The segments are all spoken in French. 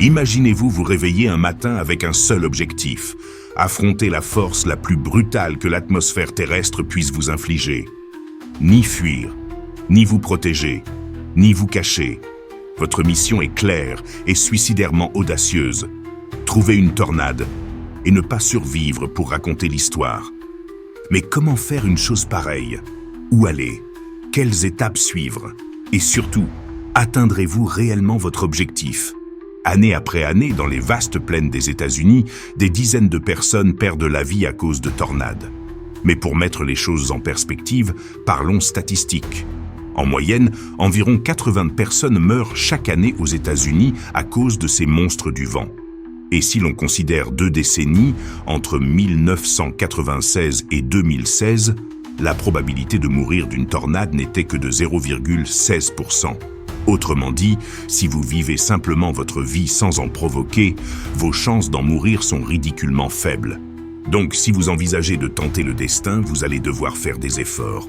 Imaginez-vous vous réveiller un matin avec un seul objectif, affronter la force la plus brutale que l'atmosphère terrestre puisse vous infliger. Ni fuir, ni vous protéger, ni vous cacher. Votre mission est claire et suicidairement audacieuse. Trouver une tornade et ne pas survivre pour raconter l'histoire. Mais comment faire une chose pareille? Où aller? Quelles étapes suivre? Et surtout, atteindrez-vous réellement votre objectif? Année après année, dans les vastes plaines des États-Unis, des dizaines de personnes perdent la vie à cause de tornades. Mais pour mettre les choses en perspective, parlons statistiques. En moyenne, environ 80 personnes meurent chaque année aux États-Unis à cause de ces monstres du vent. Et si l'on considère 2 décennies, entre 1996 et 2016, la probabilité de mourir d'une tornade n'était que de 0,16%. Autrement dit, si vous vivez simplement votre vie sans en provoquer, vos chances d'en mourir sont ridiculement faibles. Donc, si vous envisagez de tenter le destin, vous allez devoir faire des efforts.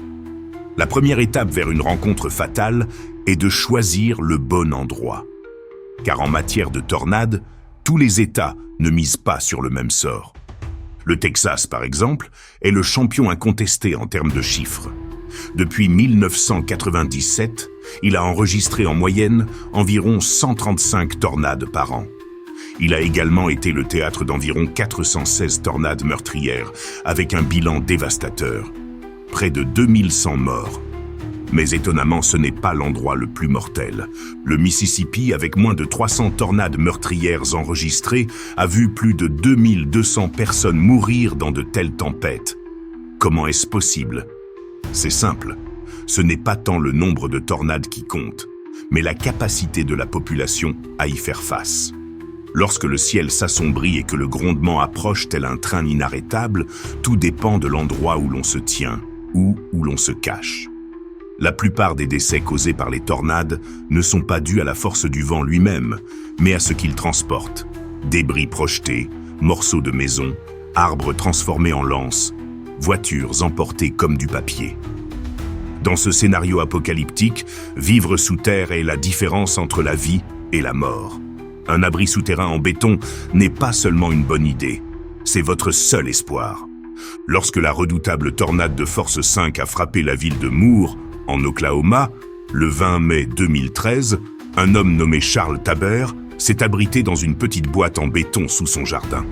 La première étape vers une rencontre fatale est de choisir le bon endroit. Car en matière de tornade, tous les États ne misent pas sur le même sort. Le Texas, par exemple, est le champion incontesté en termes de chiffres. Depuis 1997, il a enregistré en moyenne environ 135 tornades par an. Il a également été le théâtre d'environ 416 tornades meurtrières, avec un bilan dévastateur. Près de 2100 morts. Mais étonnamment, ce n'est pas l'endroit le plus mortel. Le Mississippi, avec moins de 300 tornades meurtrières enregistrées, a vu plus de 2200 personnes mourir dans de telles tempêtes. Comment est-ce possible? C'est simple. Ce n'est pas tant le nombre de tornades qui compte, mais la capacité de la population à y faire face. Lorsque le ciel s'assombrit et que le grondement approche tel un train inarrêtable, tout dépend de l'endroit où l'on se tient ou où l'on se cache. La plupart des décès causés par les tornades ne sont pas dus à la force du vent lui-même, mais à ce qu'il transporte. Débris projetés, morceaux de maisons, arbres transformés en lances, voitures emportées comme du papier. Dans ce scénario apocalyptique, vivre sous terre est la différence entre la vie et la mort. Un abri souterrain en béton n'est pas seulement une bonne idée, c'est votre seul espoir. Lorsque la redoutable tornade de force 5 a frappé la ville de Moore, en Oklahoma, le 20 mai 2013, un homme nommé Charles Taber s'est abrité dans une petite boîte en béton sous son jardin.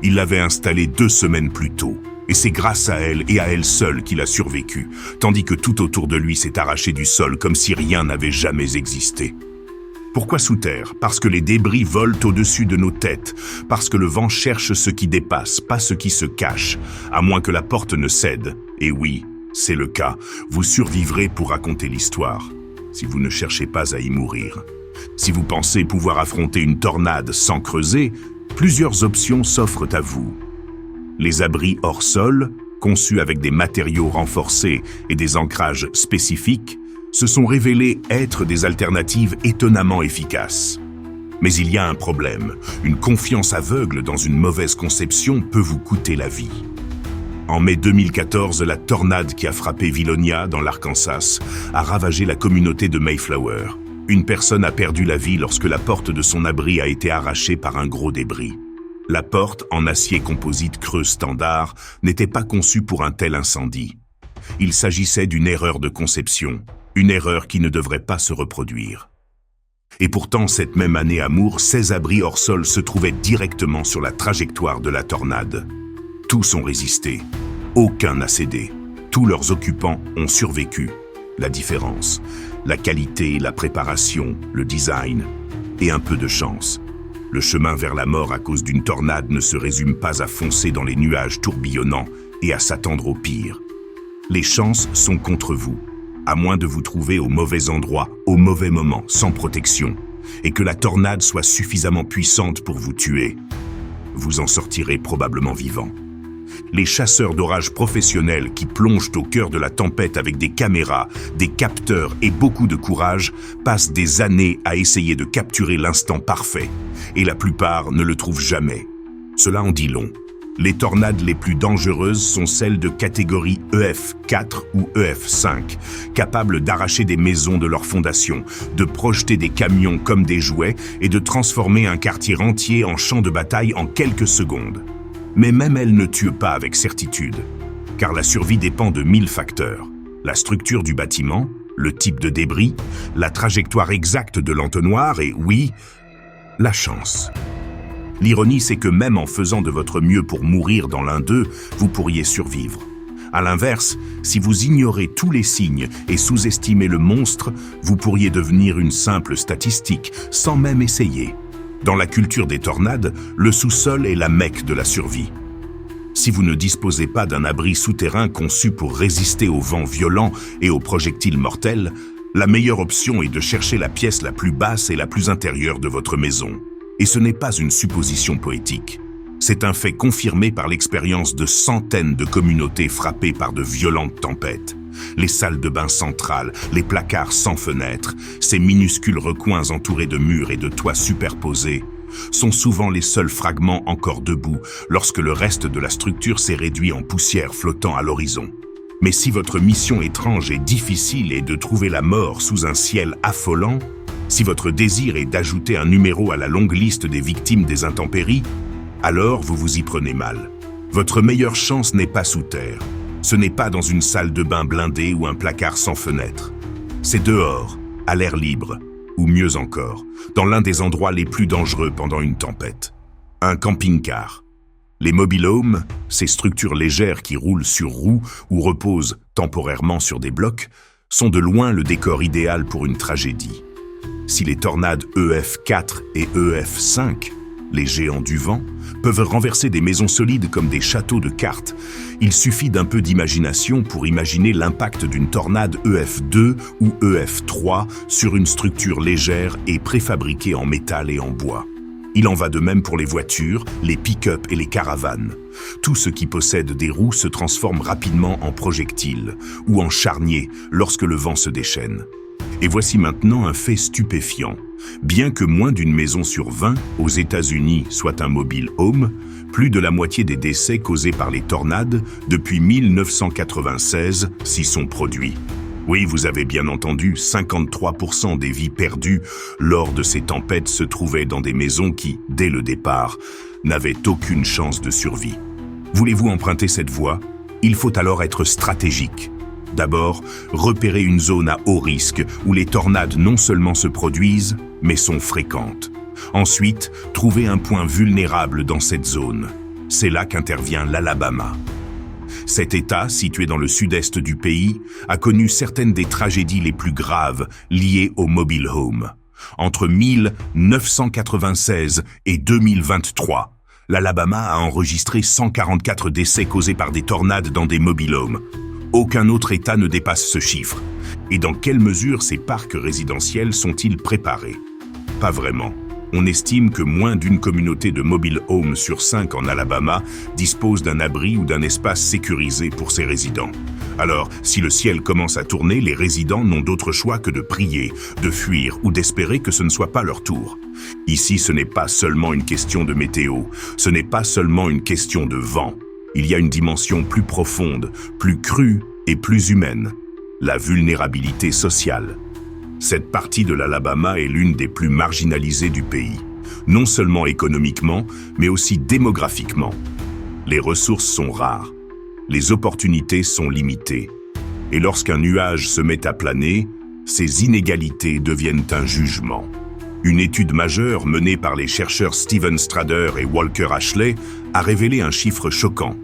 Il l'avait installée 2 semaines plus tôt, et c'est grâce à elle et à elle seule qu'il a survécu, tandis que tout autour de lui s'est arraché du sol comme si rien n'avait jamais existé. Pourquoi sous terre? Parce que les débris volent au-dessus de nos têtes, parce que le vent cherche ce qui dépasse, pas ce qui se cache, à moins que la porte ne cède. Et oui, c'est le cas, vous survivrez pour raconter l'histoire, si vous ne cherchez pas à y mourir. Si vous pensez pouvoir affronter une tornade sans creuser, plusieurs options s'offrent à vous. Les abris hors sol, conçus avec des matériaux renforcés et des ancrages spécifiques, se sont révélés être des alternatives étonnamment efficaces. Mais il y a un problème. Une confiance aveugle dans une mauvaise conception peut vous coûter la vie. En mai 2014, la tornade qui a frappé Vilonia, dans l'Arkansas, a ravagé la communauté de Mayflower. Une personne a perdu la vie lorsque la porte de son abri a été arrachée par un gros débris. La porte, en acier composite creux standard, n'était pas conçue pour un tel incendie. Il s'agissait d'une erreur de conception, une erreur qui ne devrait pas se reproduire. Et pourtant, cette même année à Moore, 16 abris hors sol se trouvaient directement sur la trajectoire de la tornade. Tous ont résisté, aucun n'a cédé, tous leurs occupants ont survécu. La différence, la qualité, la préparation, le design et un peu de chance. Le chemin vers la mort à cause d'une tornade ne se résume pas à foncer dans les nuages tourbillonnants et à s'attendre au pire. Les chances sont contre vous, à moins de vous trouver au mauvais endroit, au mauvais moment, sans protection, et que la tornade soit suffisamment puissante pour vous tuer. Vous en sortirez probablement vivant. Les chasseurs d'orage professionnels qui plongent au cœur de la tempête avec des caméras, des capteurs et beaucoup de courage passent des années à essayer de capturer l'instant parfait, et la plupart ne le trouvent jamais. Cela en dit long. Les tornades les plus dangereuses sont celles de catégorie EF4 ou EF5, capables d'arracher des maisons de leurs fondations, de projeter des camions comme des jouets et de transformer un quartier entier en champ de bataille en quelques secondes. Mais même elles ne tuent pas avec certitude, car la survie dépend de 1000 facteurs. La structure du bâtiment, le type de débris, la trajectoire exacte de l'entonnoir et, oui, la chance. L'ironie, c'est que même en faisant de votre mieux pour mourir dans l'un d'eux, vous pourriez survivre. À l'inverse, si vous ignorez tous les signes et sous-estimez le monstre, vous pourriez devenir une simple statistique, sans même essayer. Dans la culture des tornades, le sous-sol est la Mecque de la survie. Si vous ne disposez pas d'un abri souterrain conçu pour résister aux vents violents et aux projectiles mortels, la meilleure option est de chercher la pièce la plus basse et la plus intérieure de votre maison. Et ce n'est pas une supposition poétique. C'est un fait confirmé par l'expérience de centaines de communautés frappées par de violentes tempêtes. Les salles de bain centrales, les placards sans fenêtres, ces minuscules recoins entourés de murs et de toits superposés, sont souvent les seuls fragments encore debout lorsque le reste de la structure s'est réduit en poussière flottant à l'horizon. Mais si votre mission étrange et difficile est de trouver la mort sous un ciel affolant, si votre désir est d'ajouter un numéro à la longue liste des victimes des intempéries, alors vous vous y prenez mal. Votre meilleure chance n'est pas sous terre. Ce n'est pas dans une salle de bain blindée ou un placard sans fenêtre. C'est dehors, à l'air libre, ou mieux encore, dans l'un des endroits les plus dangereux pendant une tempête. Un camping-car. Les mobil-homes, ces structures légères qui roulent sur roues ou reposent temporairement sur des blocs, sont de loin le décor idéal pour une tragédie. Si les tornades EF4 et EF5, les géants du vent, peuvent renverser des maisons solides comme des châteaux de cartes, il suffit d'un peu d'imagination pour imaginer l'impact d'une tornade EF2 ou EF3 sur une structure légère et préfabriquée en métal et en bois. Il en va de même pour les voitures, les pick-up et les caravanes. Tout ce qui possède des roues se transforme rapidement en projectiles ou en charniers lorsque le vent se déchaîne. Et voici maintenant un fait stupéfiant. Bien que moins d'une maison sur 20 aux États-Unis soit un mobile home, plus de la moitié des décès causés par les tornades depuis 1996 s'y sont produits. Oui, vous avez bien entendu, 53% des vies perdues lors de ces tempêtes se trouvaient dans des maisons qui, dès le départ, n'avaient aucune chance de survie. Voulez-vous emprunter cette voie? Il faut alors être stratégique. D'abord, repérer une zone à haut risque où les tornades non seulement se produisent, mais sont fréquentes. Ensuite, trouver un point vulnérable dans cette zone. C'est là qu'intervient l'Alabama. Cet État, situé dans le sud-est du pays, a connu certaines des tragédies les plus graves liées aux mobile homes. Entre 1996 et 2023, l'Alabama a enregistré 144 décès causés par des tornades dans des mobile homes. Aucun autre État ne dépasse ce chiffre. Et dans quelle mesure ces parcs résidentiels sont-ils préparés? Pas vraiment. On estime que moins d'une communauté de mobile homes sur 5 en Alabama dispose d'un abri ou d'un espace sécurisé pour ses résidents. Alors, si le ciel commence à tourner, les résidents n'ont d'autre choix que de prier, de fuir ou d'espérer que ce ne soit pas leur tour. Ici, ce n'est pas seulement une question de météo, ce n'est pas seulement une question de vent. Il y a une dimension plus profonde, plus crue et plus humaine, la vulnérabilité sociale. Cette partie de l'Alabama est l'une des plus marginalisées du pays, non seulement économiquement, mais aussi démographiquement. Les ressources sont rares, les opportunités sont limitées. Et lorsqu'un nuage se met à planer, ces inégalités deviennent un jugement. Une étude majeure menée par les chercheurs Steven Strader et Walker Ashley a révélé un chiffre choquant.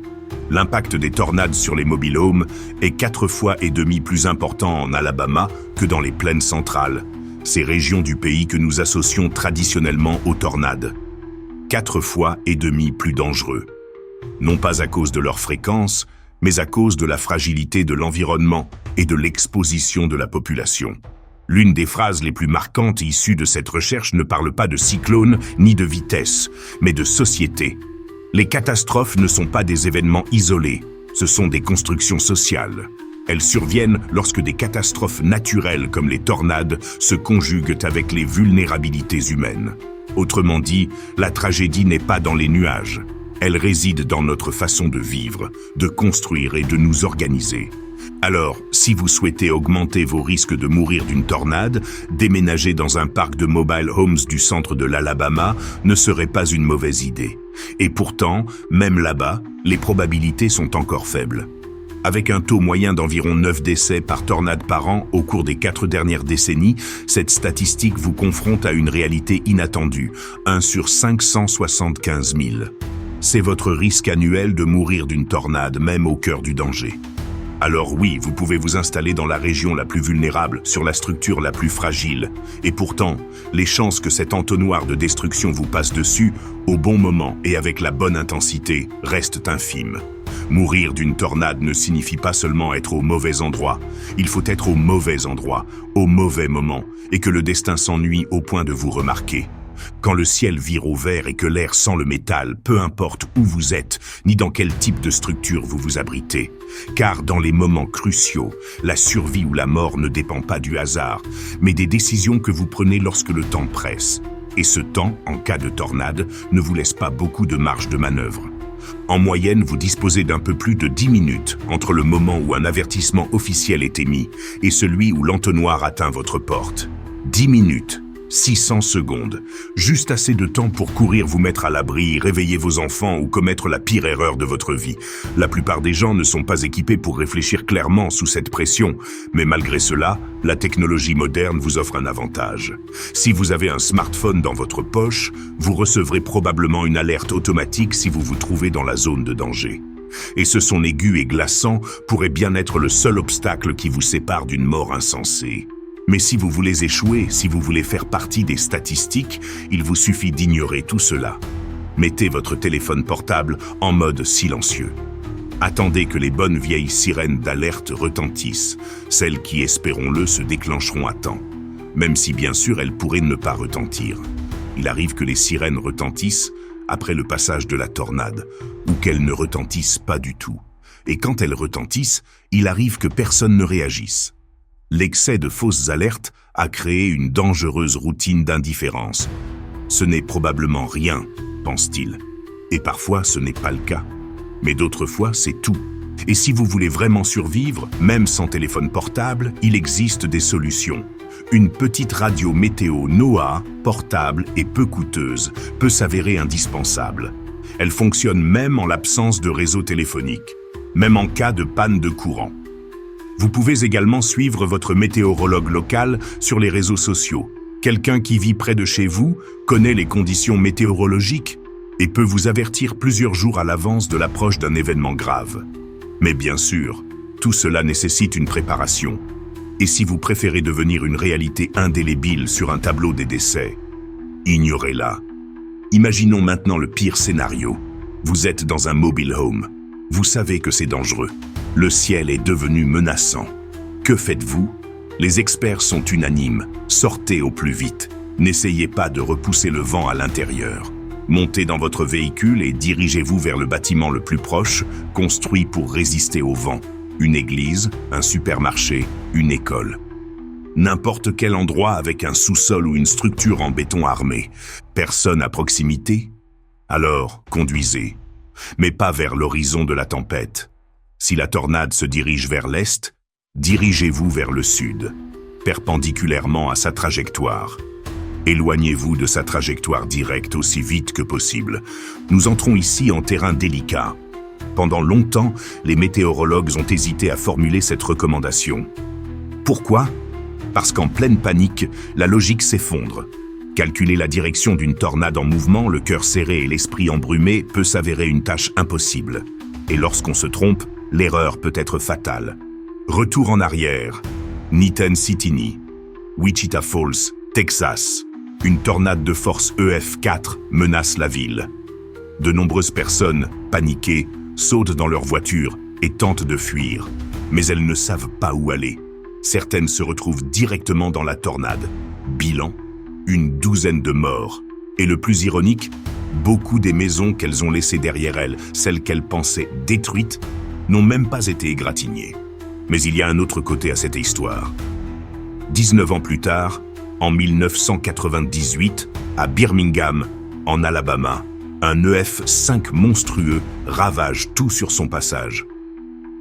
L'impact des tornades sur les mobile homes est 4,5 fois plus important en Alabama que dans les plaines centrales, ces régions du pays que nous associons traditionnellement aux tornades. 4,5 fois plus dangereux. Non pas à cause de leur fréquence, mais à cause de la fragilité de l'environnement et de l'exposition de la population. L'une des phrases les plus marquantes issues de cette recherche ne parle pas de cyclone ni de vitesse, mais de société. Les catastrophes ne sont pas des événements isolés, ce sont des constructions sociales. Elles surviennent lorsque des catastrophes naturelles comme les tornades se conjuguent avec les vulnérabilités humaines. Autrement dit, la tragédie n'est pas dans les nuages. Elle réside dans notre façon de vivre, de construire et de nous organiser. Alors, si vous souhaitez augmenter vos risques de mourir d'une tornade, déménager dans un parc de mobile homes du centre de l'Alabama ne serait pas une mauvaise idée. Et pourtant, même là-bas, les probabilités sont encore faibles. Avec un taux moyen d'environ 9 décès par tornade par an au cours des 4 dernières décennies, cette statistique vous confronte à une réalité inattendue, 1 sur 575 000. C'est votre risque annuel de mourir d'une tornade, même au cœur du danger. Alors oui, vous pouvez vous installer dans la région la plus vulnérable, sur la structure la plus fragile. Et pourtant, les chances que cet entonnoir de destruction vous passe dessus, au bon moment et avec la bonne intensité, restent infimes. Mourir d'une tornade ne signifie pas seulement être au mauvais endroit. Il faut être au mauvais endroit, au mauvais moment, et que le destin s'ennuie au point de vous remarquer. Quand le ciel vire au vert et que l'air sent le métal, peu importe où vous êtes, ni dans quel type de structure vous vous abritez. Car dans les moments cruciaux, la survie ou la mort ne dépend pas du hasard, mais des décisions que vous prenez lorsque le temps presse. Et ce temps, en cas de tornade, ne vous laisse pas beaucoup de marge de manœuvre. En moyenne, vous disposez d'un peu plus de 10 minutes entre le moment où un avertissement officiel est émis et celui où l'entonnoir atteint votre porte. 10 minutes. 600 secondes, juste assez de temps pour courir vous mettre à l'abri, réveiller vos enfants ou commettre la pire erreur de votre vie. La plupart des gens ne sont pas équipés pour réfléchir clairement sous cette pression, mais malgré cela, la technologie moderne vous offre un avantage. Si vous avez un smartphone dans votre poche, vous recevrez probablement une alerte automatique si vous vous trouvez dans la zone de danger. Et ce son aigu et glaçant pourrait bien être le seul obstacle qui vous sépare d'une mort insensée. Mais si vous voulez échouer, si vous voulez faire partie des statistiques, il vous suffit d'ignorer tout cela. Mettez votre téléphone portable en mode silencieux. Attendez que les bonnes vieilles sirènes d'alerte retentissent, celles qui, espérons-le, se déclencheront à temps, même si bien sûr elles pourraient ne pas retentir. Il arrive que les sirènes retentissent après le passage de la tornade, ou qu'elles ne retentissent pas du tout. Et quand elles retentissent, il arrive que personne ne réagisse. L'excès de fausses alertes a créé une dangereuse routine d'indifférence. Ce n'est probablement rien, pense-t-il. Et parfois, ce n'est pas le cas. Mais d'autres fois, c'est tout. Et si vous voulez vraiment survivre, même sans téléphone portable, il existe des solutions. Une petite radio météo NOAA, portable et peu coûteuse, peut s'avérer indispensable. Elle fonctionne même en l'absence de réseau téléphonique, même en cas de panne de courant. Vous pouvez également suivre votre météorologue local sur les réseaux sociaux. Quelqu'un qui vit près de chez vous connaît les conditions météorologiques et peut vous avertir plusieurs jours à l'avance de l'approche d'un événement grave. Mais bien sûr, tout cela nécessite une préparation. Et si vous préférez devenir une réalité indélébile sur un tableau des décès, ignorez-la. Imaginons maintenant le pire scénario. Vous êtes dans un mobile home. Vous savez que c'est dangereux. Le ciel est devenu menaçant. Que faites-vous? Les experts sont unanimes. Sortez au plus vite. N'essayez pas de repousser le vent à l'intérieur. Montez dans votre véhicule et dirigez-vous vers le bâtiment le plus proche, construit pour résister au vent. Une église, un supermarché, une école. N'importe quel endroit avec un sous-sol ou une structure en béton armé. Personne à proximité? Alors, conduisez. Mais pas vers l'horizon de la tempête. Si la tornade se dirige vers l'est, dirigez-vous vers le sud, perpendiculairement à sa trajectoire. Éloignez-vous de sa trajectoire directe aussi vite que possible. Nous entrons ici en terrain délicat. Pendant longtemps, les météorologues ont hésité à formuler cette recommandation. Pourquoi? Parce qu'en pleine panique, la logique s'effondre. Calculer la direction d'une tornade en mouvement, le cœur serré et l'esprit embrumé, peut s'avérer une tâche impossible. Et lorsqu'on se trompe, l'erreur peut être fatale. Retour en arrière. Nittany-City, Wichita Falls, Texas. Une tornade de force EF4 menace la ville. De nombreuses personnes, paniquées, sautent dans leur voiture et tentent de fuir. Mais elles ne savent pas où aller. Certaines se retrouvent directement dans la tornade. Bilan, une 12aine de morts. Et le plus ironique, beaucoup des maisons qu'elles ont laissées derrière elles, celles qu'elles pensaient détruites, n'ont même pas été égratignées. Mais il y a un autre côté à cette histoire. 19 ans plus tard, en 1998, à Birmingham, en Alabama, Un EF5 monstrueux ravage tout sur son passage.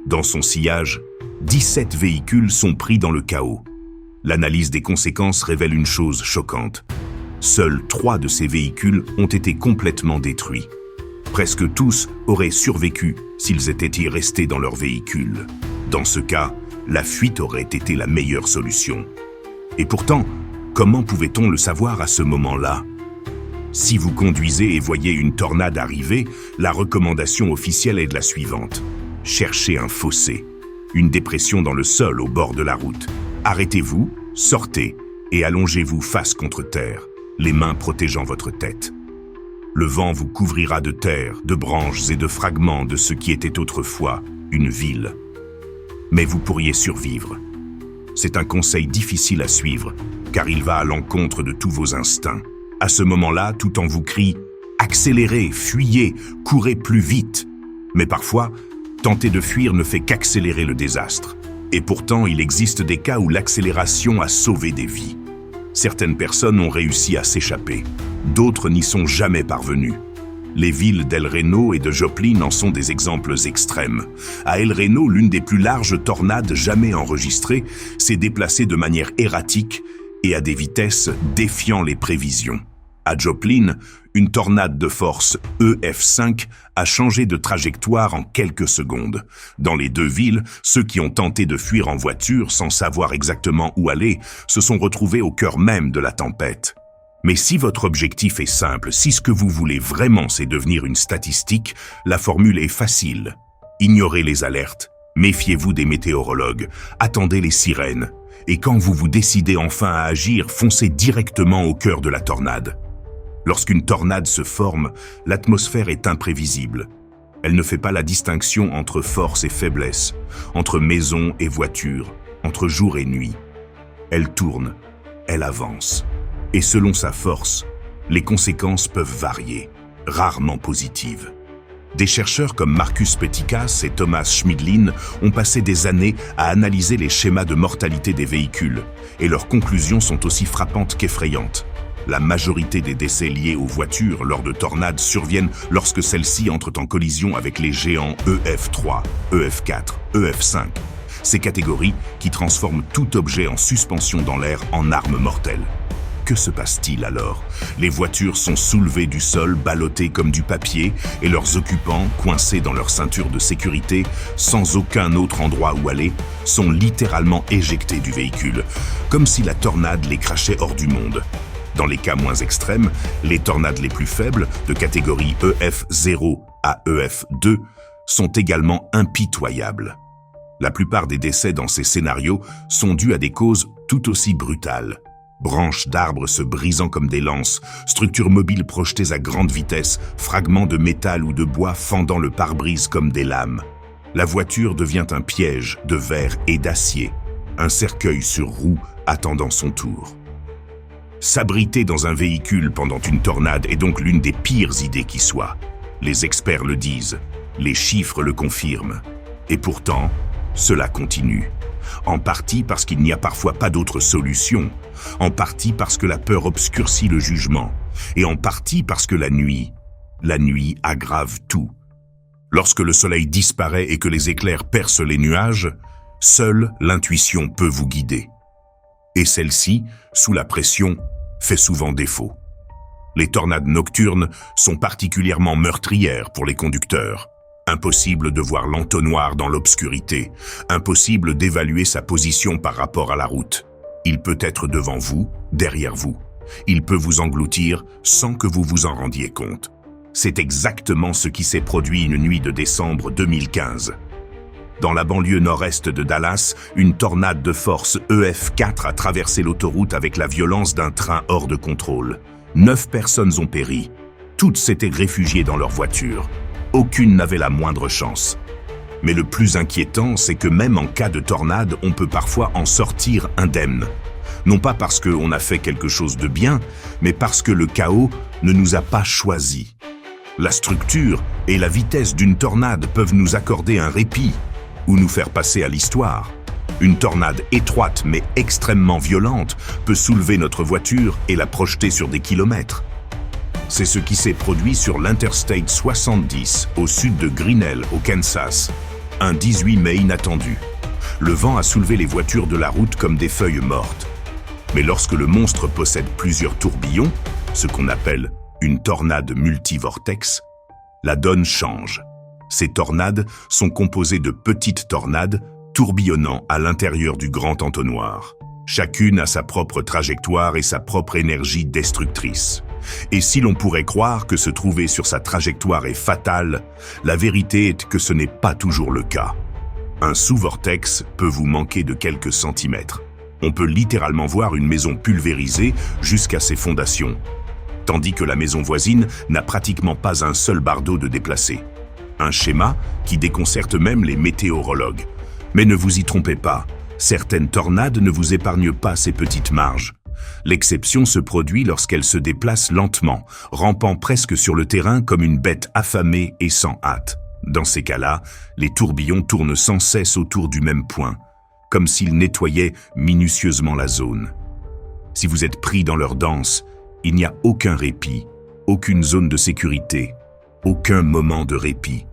Dans son sillage, 17 véhicules sont pris dans le chaos. L'analyse des conséquences révèle une chose choquante. Seuls 3 de ces véhicules ont été complètement détruits. Presque tous auraient survécu s'ils étaient restés dans leur véhicule. Dans ce cas, la fuite aurait été la meilleure solution. Et pourtant, comment pouvait-on le savoir à ce moment-là? Si vous conduisez et voyez une tornade arriver, la recommandation officielle est la suivante. Cherchez un fossé, une dépression dans le sol au bord de la route. Arrêtez-vous, sortez et allongez-vous face contre terre, les mains protégeant votre tête. Le vent vous couvrira de terre, de branches et de fragments de ce qui était autrefois une ville. Mais vous pourriez survivre. C'est un conseil difficile à suivre, car il va à l'encontre de tous vos instincts. À ce moment-là, tout en vous crie « Accélérez, fuyez, courez plus vite !» Mais parfois, tenter de fuir ne fait qu'accélérer le désastre. Et pourtant, il existe des cas où l'accélération a sauvé des vies. Certaines personnes ont réussi à s'échapper. D'autres n'y sont jamais parvenues. Les villes d'El Reno et de Joplin en sont des exemples extrêmes. À El Reno, l'une des plus larges tornades jamais enregistrées s'est déplacée de manière erratique et à des vitesses défiant les prévisions. À Joplin, une tornade de force EF5 a changé de trajectoire en quelques secondes. Dans les deux villes, ceux qui ont tenté de fuir en voiture sans savoir exactement où aller se sont retrouvés au cœur même de la tempête. Mais si votre objectif est simple, si ce que vous voulez vraiment c'est devenir une statistique, la formule est facile. Ignorez les alertes, méfiez-vous des météorologues, attendez les sirènes. Et quand vous vous décidez enfin à agir, foncez directement au cœur de la tornade. Lorsqu'une tornade se forme, l'atmosphère est imprévisible. Elle ne fait pas la distinction entre force et faiblesse, entre maison et voiture, entre jour et nuit. Elle tourne, elle avance. Et selon sa force, les conséquences peuvent varier, rarement positives. Des chercheurs comme Marcus Pettikas et Thomas Schmidlin ont passé des années à analyser les schémas de mortalité des véhicules, et leurs conclusions sont aussi frappantes qu'effrayantes. La majorité des décès liés aux voitures lors de tornades surviennent lorsque celles-ci entrent en collision avec les géants EF3, EF4, EF5. Ces catégories qui transforment tout objet en suspension dans l'air en arme mortelle. Que se passe-t-il alors? Les voitures sont soulevées du sol, ballottées comme du papier, et leurs occupants, coincés dans leur ceinture de sécurité, sans aucun autre endroit où aller, sont littéralement éjectés du véhicule, comme si la tornade les crachait hors du monde. Dans les cas moins extrêmes, les tornades les plus faibles, de catégorie EF0 à EF2, sont également impitoyables. La plupart des décès dans ces scénarios sont dus à des causes tout aussi brutales. Branches d'arbres se brisant comme des lances, structures mobiles projetées à grande vitesse, fragments de métal ou de bois fendant le pare-brise comme des lames. La voiture devient un piège de verre et d'acier, un cercueil sur roue attendant son tour. S'abriter dans un véhicule pendant une tornade est donc l'une des pires idées qui soit. Les experts le disent, les chiffres le confirment. Et pourtant, cela continue. En partie parce qu'il n'y a parfois pas d'autre solution, en partie parce que la peur obscurcit le jugement, et en partie parce que la nuit aggrave tout. Lorsque le soleil disparaît et que les éclairs percent les nuages, seule l'intuition peut vous guider. Et celle-ci, sous la pression, fait souvent défaut. Les tornades nocturnes sont particulièrement meurtrières pour les conducteurs. Impossible de voir l'entonnoir dans l'obscurité, impossible d'évaluer sa position par rapport à la route. Il peut être devant vous, derrière vous. Il peut vous engloutir sans que vous vous en rendiez compte. C'est exactement ce qui s'est produit une nuit de décembre 2015. Dans la banlieue nord-est de Dallas, une tornade de force EF4 a traversé l'autoroute avec la violence d'un train hors de contrôle. 9 personnes ont péri. Toutes s'étaient réfugiées dans leur voiture. Aucune n'avait la moindre chance. Mais le plus inquiétant, c'est que même en cas de tornade, on peut parfois en sortir indemne. Non pas parce qu'on a fait quelque chose de bien, mais parce que le chaos ne nous a pas choisis. La structure et la vitesse d'une tornade peuvent nous accorder un répit ou nous faire passer à l'histoire. Une tornade étroite mais extrêmement violente peut soulever notre voiture et la projeter sur des kilomètres. C'est ce qui s'est produit sur l'Interstate 70, au sud de Grinnell, au Kansas, un 18 mai inattendu. Le vent a soulevé les voitures de la route comme des feuilles mortes. Mais lorsque le monstre possède plusieurs tourbillons, ce qu'on appelle une tornade multivortex, la donne change. Ces tornades sont composées de petites tornades tourbillonnant à l'intérieur du grand entonnoir. Chacune a sa propre trajectoire et sa propre énergie destructrice. Et si l'on pourrait croire que se trouver sur sa trajectoire est fatal, la vérité est que ce n'est pas toujours le cas. Un sous-vortex peut vous manquer de quelques centimètres. On peut littéralement voir une maison pulvérisée jusqu'à ses fondations, tandis que la maison voisine n'a pratiquement pas un seul bardeau de déplacé. Un schéma qui déconcerte même les météorologues. Mais ne vous y trompez pas, certaines tornades ne vous épargnent pas ces petites marges. L'exception se produit lorsqu'elles se déplacent lentement, rampant presque sur le terrain comme une bête affamée et sans hâte. Dans ces cas-là, les tourbillons tournent sans cesse autour du même point, comme s'ils nettoyaient minutieusement la zone. Si vous êtes pris dans leur danse, il n'y a aucun répit, aucune zone de sécurité, aucun moment de répit.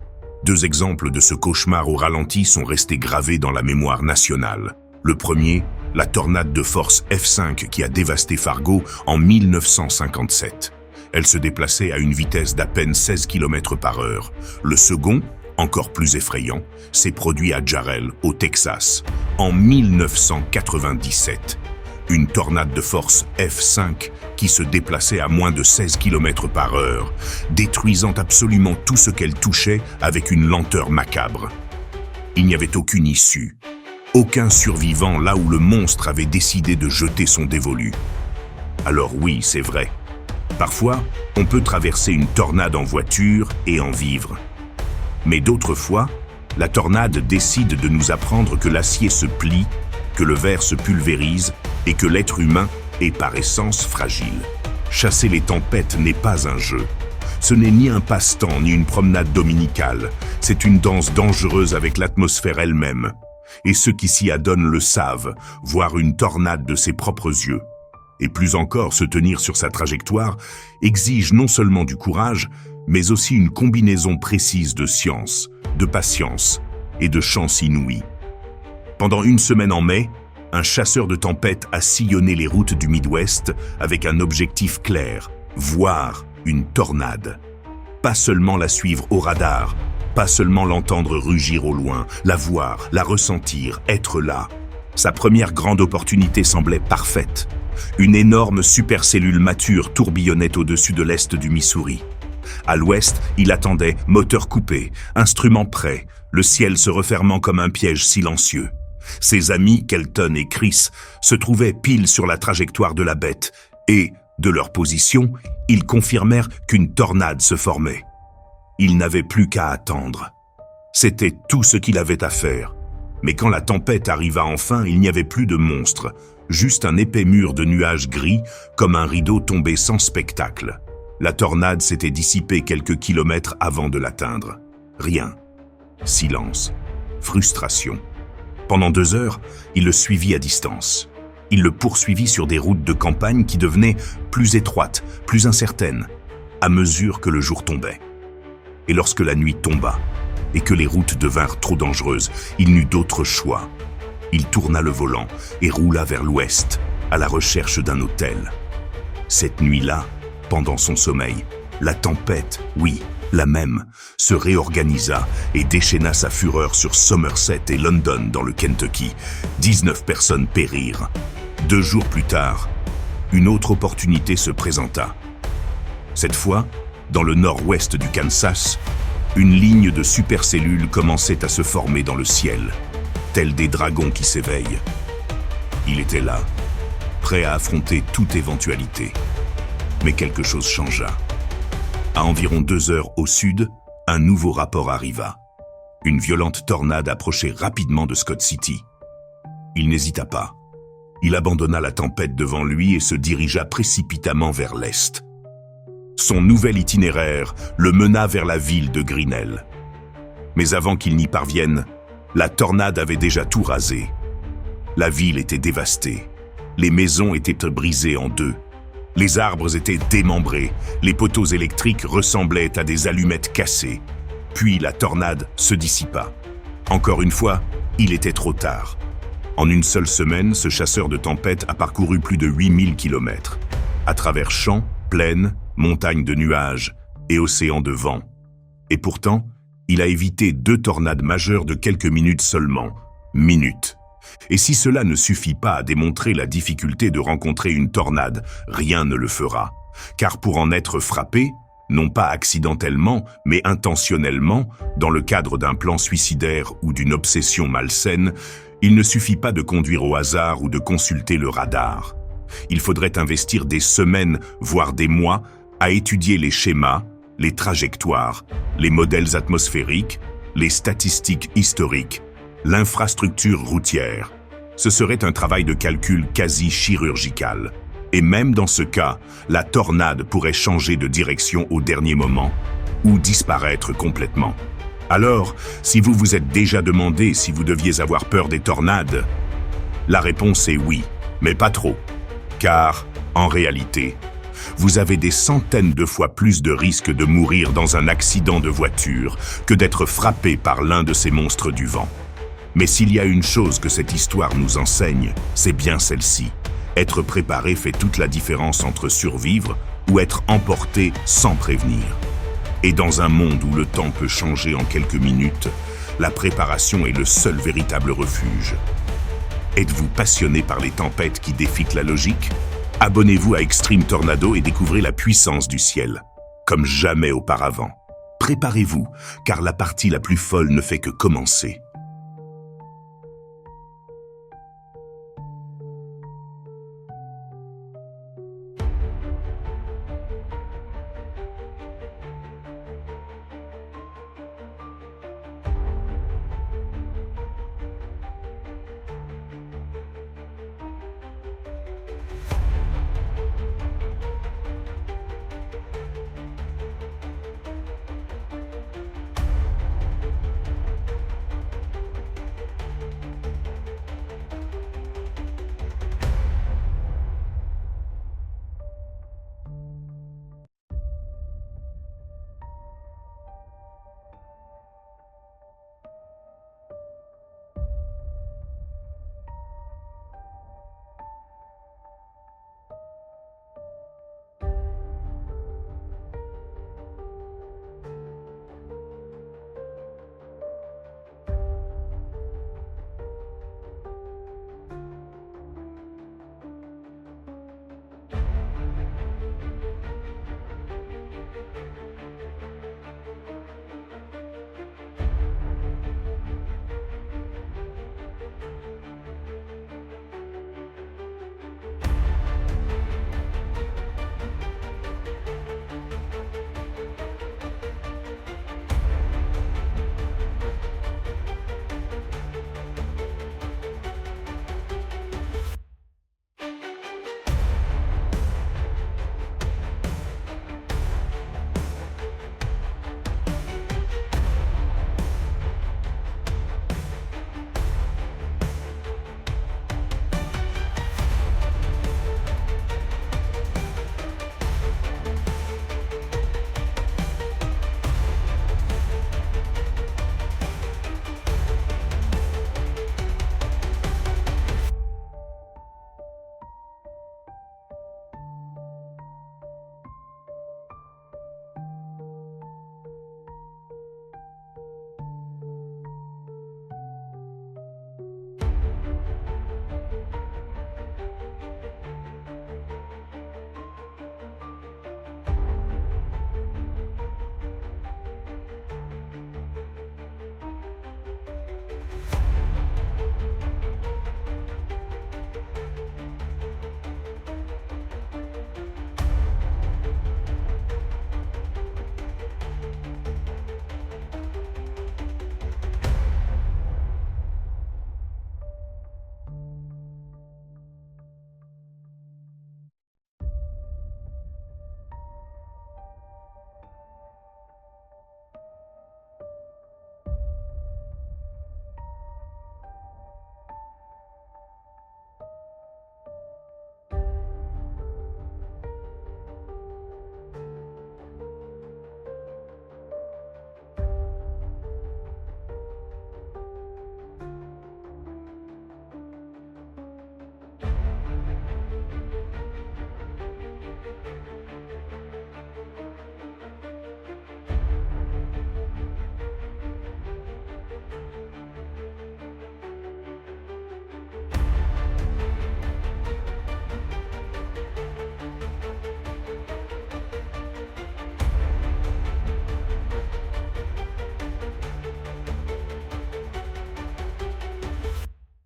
2 exemples de ce cauchemar au ralenti sont restés gravés dans la mémoire nationale. Le premier, la tornade de force F5 qui a dévasté Fargo en 1957. Elle se déplaçait à une vitesse d'à peine 16 km/h. Le second, encore plus effrayant, s'est produit à Jarrell, au Texas, en 1997. Une tornade de force F5 qui se déplaçait à moins de 16 km/h, détruisant absolument tout ce qu'elle touchait avec une lenteur macabre. Il n'y avait aucune issue, aucun survivant là où le monstre avait décidé de jeter son dévolu. Alors oui, c'est vrai. Parfois, on peut traverser une tornade en voiture et en vivre. Mais d'autres fois, la tornade décide de nous apprendre que l'acier se plie, que le verre se pulvérise et que l'être humain est par essence fragile. Chasser les tempêtes n'est pas un jeu. Ce n'est ni un passe-temps ni une promenade dominicale. C'est une danse dangereuse avec l'atmosphère elle-même. Et ceux qui s'y adonnent le savent, voir une tornade de ses propres yeux. Et plus encore, se tenir sur sa trajectoire exige non seulement du courage, mais aussi une combinaison précise de science, de patience et de chance inouïe. Pendant une semaine en mai, un chasseur de tempêtes a sillonné les routes du Midwest avec un objectif clair, voir une tornade. Pas seulement la suivre au radar, pas seulement l'entendre rugir au loin, la voir, la ressentir, être là. Sa première grande opportunité semblait parfaite. Une énorme supercellule mature tourbillonnait au-dessus de l'est du Missouri. À l'ouest, il attendait, moteur coupé, instrument prêt, le ciel se refermant comme un piège silencieux. Ses amis, Kelton et Chris, se trouvaient pile sur la trajectoire de la bête et, de leur position, ils confirmèrent qu'une tornade se formait. Il n'avait plus qu'à attendre. C'était tout ce qu'il avait à faire. Mais quand la tempête arriva enfin, il n'y avait plus de monstre, juste un épais mur de nuages gris, comme un rideau tombé sans spectacle. La tornade s'était dissipée quelques kilomètres avant de l'atteindre. Rien. Silence. Frustration. Pendant 2 heures, il le suivit à distance. Il le poursuivit sur des routes de campagne qui devenaient plus étroites, plus incertaines, à mesure que le jour tombait. Et lorsque la nuit tomba, et que les routes devinrent trop dangereuses, il n'eut d'autre choix. Il tourna le volant et roula vers l'ouest, à la recherche d'un hôtel. Cette nuit-là, pendant son sommeil, la tempête, oui, la même, se réorganisa et déchaîna sa fureur sur Somerset et London dans le Kentucky. 19 personnes périrent. 2 jours plus tard, une autre opportunité se présenta. Cette fois, dans le nord-ouest du Kansas, une ligne de supercellules commençait à se former dans le ciel, tels des dragons qui s'éveillent. Il était là, prêt à affronter toute éventualité. Mais quelque chose changea. À environ 2 heures au sud, un nouveau rapport arriva. Une violente tornade approchait rapidement de Scott City. Il n'hésita pas. Il abandonna la tempête devant lui et se dirigea précipitamment vers l'est. Son nouvel itinéraire le mena vers la ville de Grinnell. Mais avant qu'il n'y parvienne, la tornade avait déjà tout rasé. La ville était dévastée. Les maisons étaient brisées en 2. Les arbres étaient démembrés, les poteaux électriques ressemblaient à des allumettes cassées. Puis la tornade se dissipa. Encore une fois, il était trop tard. En une seule semaine, ce chasseur de tempêtes a parcouru plus de 8000 kilomètres, à travers champs, plaines, montagnes de nuages et océans de vent. Et pourtant, il a évité 2 tornades majeures de quelques minutes seulement. Minutes. Et si cela ne suffit pas à démontrer la difficulté de rencontrer une tornade, rien ne le fera. Car pour en être frappé, non pas accidentellement, mais intentionnellement, dans le cadre d'un plan suicidaire ou d'une obsession malsaine, il ne suffit pas de conduire au hasard ou de consulter le radar. Il faudrait investir des semaines, voire des mois, à étudier les schémas, les trajectoires, les modèles atmosphériques, les statistiques historiques, l'infrastructure routière. Ce serait un travail de calcul quasi chirurgical. Et même dans ce cas, la tornade pourrait changer de direction au dernier moment ou disparaître complètement. Alors, si vous vous êtes déjà demandé si vous deviez avoir peur des tornades, la réponse est oui, mais pas trop. Car, en réalité, vous avez des centaines de fois plus de risques de mourir dans un accident de voiture que d'être frappé par l'un de ces monstres du vent. Mais s'il y a une chose que cette histoire nous enseigne, c'est bien celle-ci. Être préparé fait toute la différence entre survivre ou être emporté sans prévenir. Et dans un monde où le temps peut changer en quelques minutes, la préparation est le seul véritable refuge. Êtes-vous passionné par les tempêtes qui défient la logique? Abonnez-vous à Extreme Tornado et découvrez la puissance du ciel, comme jamais auparavant. Préparez-vous, car la partie la plus folle ne fait que commencer.